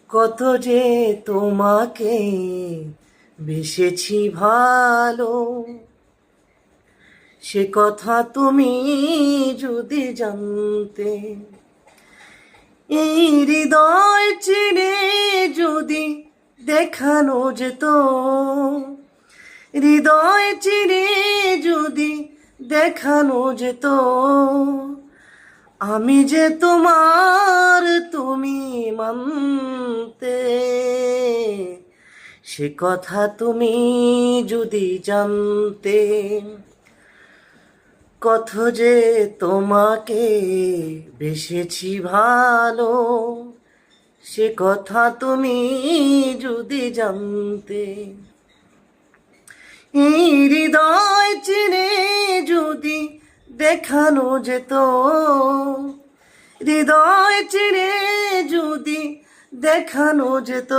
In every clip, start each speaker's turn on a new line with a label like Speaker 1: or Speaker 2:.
Speaker 1: কত যে তোমাকে বেসেছি ভালো, সে কথা তুমি যদি জানতে। এই হৃদয় চিরে যদি দেখানো যেত, হৃদয় চিরে যদি দেখানো যেত, আমি যে তোমার তুমি মানতে। সে কথা তুমি যদি জানতে। কত যে তোমাকে বেসেছি ভালো, সে কথা তুমি যদি জানতে। এই হৃদয় চিরে যদি দেখানো যেত, হৃদয় চিরে যদি দেখানো যেত,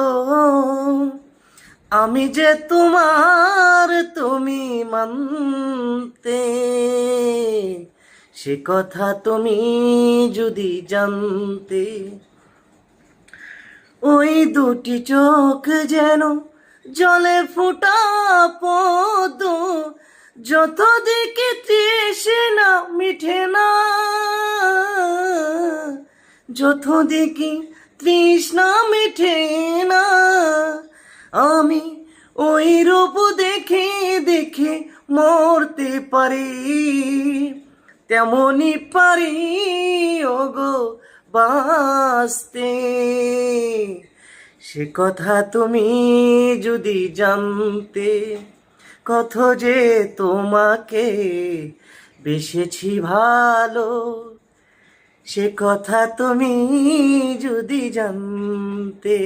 Speaker 1: আমি যে তোমার তুমি মানতে। সে কথা তুমি যদি জানতে। ওই দুটি চোখ যেন জলে ফোঁটা পদ্ম, যত দিকে তৃষ্ণা মিঠে না, যত দিকে তৃষ্ণা মিঠে না। আমি ওই রূপ দেখে দেখে মরতে পারি, তেমনি পারি ওগো বাঁচতে। সে কথা তুমি যদি জানতে। কত যে তোমাকে বেসেছি ভালো, সে কথা তুমি যদি জানতে।